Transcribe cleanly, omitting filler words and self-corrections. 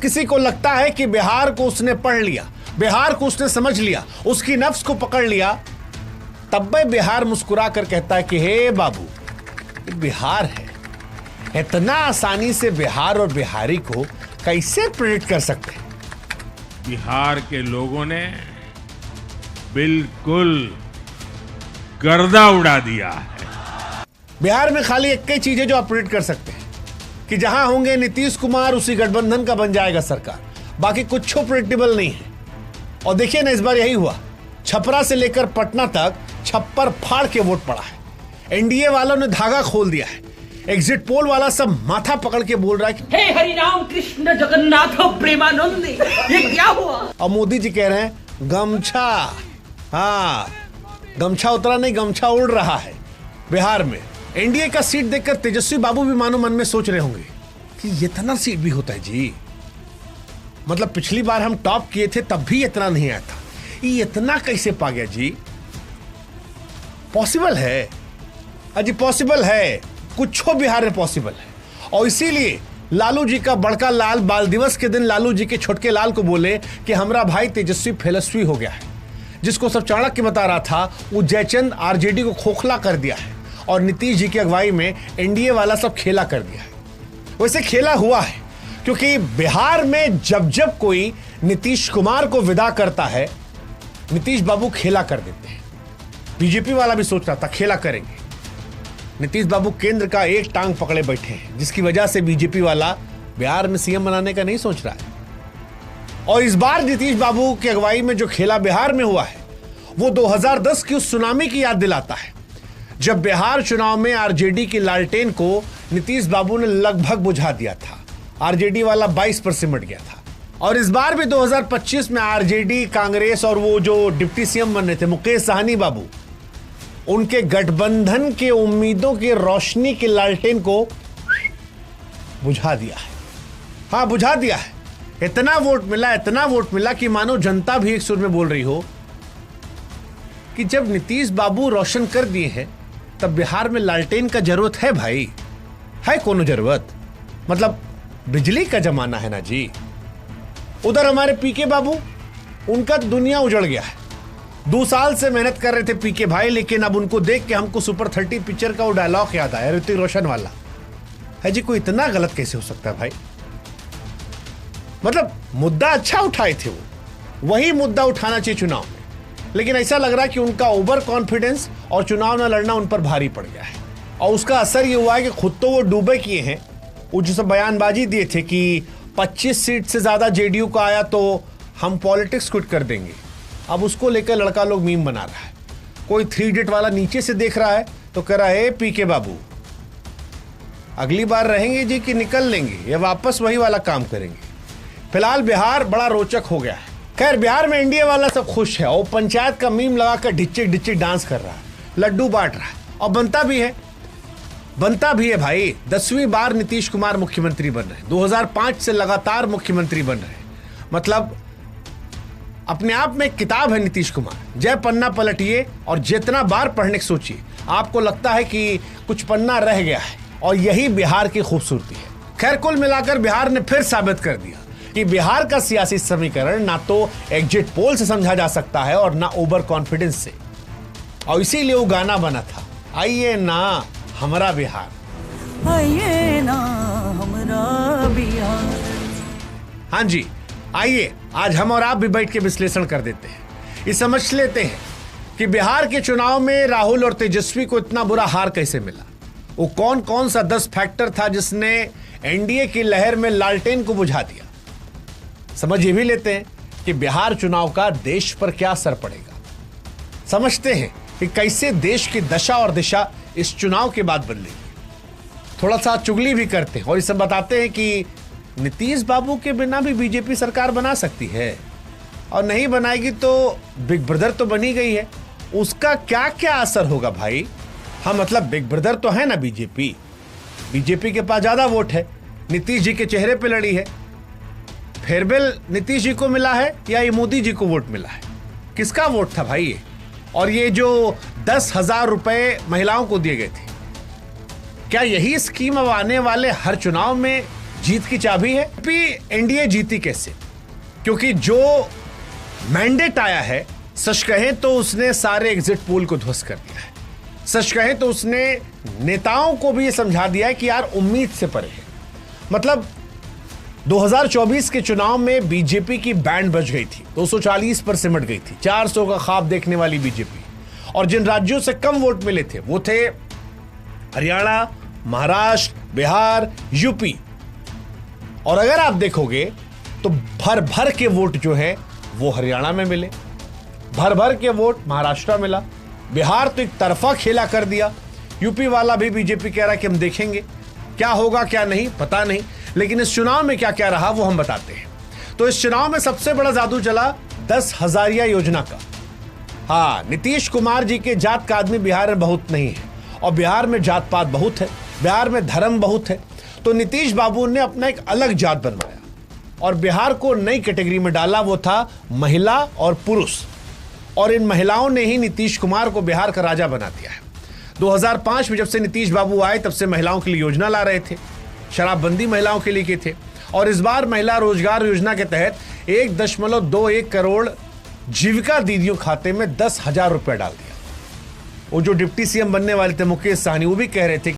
किसी को लगता है कि बिहार को उसने पढ़ लिया, बिहार को उसने समझ लिया, उसकी नफ्स को पकड़ लिया, तब भी बिहार मुस्कुरा कर कहता है कि हे बाबू, बिहार है। इतना आसानी से बिहार और बिहारी को कैसे प्रेडिक्ट कर सकते हैं? बिहार के लोगों ने बिल्कुल गर्दा उड़ा दिया है। बिहार में खाली एक ही चीज है जो आप प्रेडिक्ट कर सकते हैं कि जहां होंगे नीतीश कुमार, उसी गठबंधन का बन जाएगा सरकार। बाकी कुछ प्रेडिक्टेबल नहीं है। और देखिए ना, इस बार यही हुआ। छपरा से लेकर पटना तक छप्पर फाड़ के वोट पड़ा है। एनडीए वालों ने धागा खोल दिया है। एग्जिट पोल वाला सब माथा पकड़ के बोल रहा है कि हे हरिनाम कृष्ण जगन्नाथ प्रेमानंद, ये क्या हुआ? और मोदी जी कह रहे हैं गमछा, हाँ गमछा उतरा नहीं, गमछा उड़ रहा है। बिहार में एनडीए का सीट देखकर तेजस्वी बाबू भी मानो मन में सोच रहे होंगे कि इतना सीट भी होता है जी। मतलब पिछली बार हम टॉप किए थे तब भी इतना नहीं आया था, ये इतना कैसे पा गया जी? पॉसिबल है अजी, पॉसिबल है, कुछ बिहार में पॉसिबल है। और इसीलिए लालू जी का बड़का लाल बाल दिवस के दिन लालू जी के छोटके लाल को बोले कि हमारा भाई तेजस्वी फेलस्वी हो गया है। जिसको सब चाणक्य बता रहा था, वो जयचंद आरजेडी को खोखला कर दिया है और नीतीश जी की अगुवाई में एनडीए वाला सब खेला कर दिया है। वैसे खेला हुआ है, क्योंकि बिहार में जब जब कोई नीतीश कुमार को विदा करता है, नीतीश बाबू खेला कर देते हैं। बीजेपी वाला भी सोच रहा था खेला करेंगे। नीतीश बाबू केंद्र का एक टांग पकड़े बैठे हैं, जिसकी वजह से बीजेपी वाला बिहार में सीएम बनाने का नहीं सोच रहा है। और इस बार नीतीश बाबू की अगुवाई में जो खेला बिहार में हुआ है, वो 2010 की उस सुनामी की याद दिलाता है, जब बिहार चुनाव में आरजेडी की लालटेन को नीतीश बाबू ने लगभग बुझा दिया था। आरजेडी वाला 22 पर सिमट गया था। और इस बार भी 2025 में आरजेडी, कांग्रेस और वो जो डिप्टी सीएम बन रहे थे मुकेश साहनी बाबू, उनके गठबंधन के उम्मीदों की रोशनी की लालटेन को बुझा दिया है। हाँ, बुझा दिया है। इतना वोट मिला, इतना वोट मिला कि मानो जनता भी एक सुर में बोल रही हो कि जब नीतीश बाबू रोशन कर दिए हैं, तब बिहार में लालटेन का जरूरत है भाई, है कोनो जरूरत? मतलब बिजली का जमाना है ना जी। उधर हमारे पीके बाबू, उनका दुनिया उजड़ गया है। 2 साल से मेहनत कर रहे थे पीके भाई, लेकिन अब उनको देख के हमको सुपर 30 पिक्चर का वो डायलॉग याद आया, ऋतिक रोशन वाला। है जी, कोई इतना गलत कैसे हो सकता है भाई? मतलब मुद्दा अच्छा उठाए थे वो, वही मुद्दा उठाना चाहिए चुनाव में, लेकिन ऐसा लग रहा है कि उनका ओवर कॉन्फिडेंस और चुनाव न लड़ना उन पर भारी पड़ गया है। और उसका असर ये हुआ है कि खुद तो वो डूबे किए हैं। वो जो सब बयानबाजी दिए थे कि 25 सीट से ज्यादा जेडीयू का आया तो हम पॉलिटिक्स क्विट कर देंगे, अब उसको लेकर लड़का लोग मीम बना रहा है। कोई 3 इडियट वाला नीचे से देख रहा है तो कह रहा है पीके बाबू अगली बार रहेंगे जी कि निकल लेंगे, या वापस वही वाला काम करेंगे। फिलहाल बिहार बड़ा रोचक हो गया है। खैर, बिहार में एनडीए वाला सब खुश है और पंचायत का मीम लगाकर ढिच्चिक ढिच्चिक डांस कर रहा है, लड्डू बांट रहा है, और बनता भी है भाई। 10वीं बार नीतीश कुमार मुख्यमंत्री बन रहे हैं। 2005 से लगातार मुख्यमंत्री बन रहे हैं। मतलब अपने आप में एक किताब है नीतीश कुमार। जय पन्ना पलटिए और जितना बार पढ़ने की सोचिए, आपको लगता है कि कुछ पन्ना रह गया है, और यही बिहार की खूबसूरती है। खैर, कुल मिलाकर बिहार ने फिर साबित कर दिया कि बिहार का सियासी समीकरण ना तो एग्जिट पोल से समझा जा सकता है और ना ओवर कॉन्फिडेंस से। और इसीलिए वो गाना बना था, आइए ना हमारा बिहार, आइए ना हमारा बिहार। हाँ जी, आइए आज हम और आप भी बैठ के विश्लेषण कर देते हैं। ये समझ लेते हैं कि बिहार के चुनाव में राहुल और तेजस्वी को इतना बुरा हार कैसे मिला। वो कौन कौन सा 10 फैक्टर था जिसने एनडीए की लहर में लालटेन को बुझा दिया। समझ ये भी लेते हैं कि बिहार चुनाव का देश पर क्या असर पड़ेगा। समझते हैं कि कैसे देश की दशा और दिशा इस चुनाव के बाद बदलेगी। थोड़ा सा चुगली भी करते हैं और इसे बताते हैं कि नीतीश बाबू के बिना भी बीजेपी सरकार बना सकती है, और नहीं बनाएगी तो बिग ब्रदर तो बनी गई है, उसका क्या क्या असर होगा भाई। हाँ, मतलब बिग ब्रदर तो है ना बीजेपी के पास ज्यादा वोट है, नीतीश जी के चेहरे पे लड़ी है। फेयरवेल नीतीश जी को मिला है या ये मोदी जी को वोट मिला है? किसका वोट था भाई ये? और ये जो 10,000 रुपए महिलाओं को दिए गए थे, क्या यही स्कीम अब आने वाले हर चुनाव में जीत की चाबी है। एनडीए जीती कैसे? क्योंकि जो मैंडेट आया है, सच कहें तो उसने सारे एग्जिट पोल को ध्वस्त कर दिया है। सच कहें तो उसने नेताओं को भी यह समझा दिया है कि यार उम्मीद से परे है। मतलब 2024 के चुनाव में बीजेपी की बैंड बज गई थी, 240 पर सिमट गई थी, 400 का ख्वाब देखने वाली बीजेपी। और जिन राज्यों से कम वोट मिले थे वो थे हरियाणा, महाराष्ट्र, बिहार, यूपी। और अगर आप देखोगे तो भर भर के वोट जो है वो हरियाणा में मिले, भर भर के वोट महाराष्ट्र में मिला, बिहार तो एक तरफा खेला कर दिया। यूपी वाला भी बीजेपी कह रहा है कि हम देखेंगे क्या होगा क्या नहीं, पता नहीं। लेकिन इस चुनाव में क्या क्या रहा वो हम बताते हैं। तो इस चुनाव में सबसे बड़ा जादू चला 10,000 योजना का। हाँ, नीतीश कुमार जी के जात का आदमी बिहार में बहुत नहीं है, और बिहार में जात पात बहुत है, बिहार में धर्म बहुत है। तो नीतीश बाबू ने अपना एक अलग जात बनवाया और बिहार को नई कैटेगरी में डाला, वो था महिला और पुरुष। और इन महिलाओं ने ही नीतीश कुमार को बिहार का राजा बना दिया है। 2005 में जब से नीतीश बाबू आए तब से महिलाओं के लिए योजना ला रहे थे, शराबबंदी महिलाओं के लिए किए थे। और इस बार महिला रोजगार योजना के तहत 1.21 करोड़ जीविका दीदियों खाते में 10,000 रुपए डाल दिया। वो जो डिप्टी सीएम बनने वाले थे मुकेश सहनी, वो भी कह रहे थे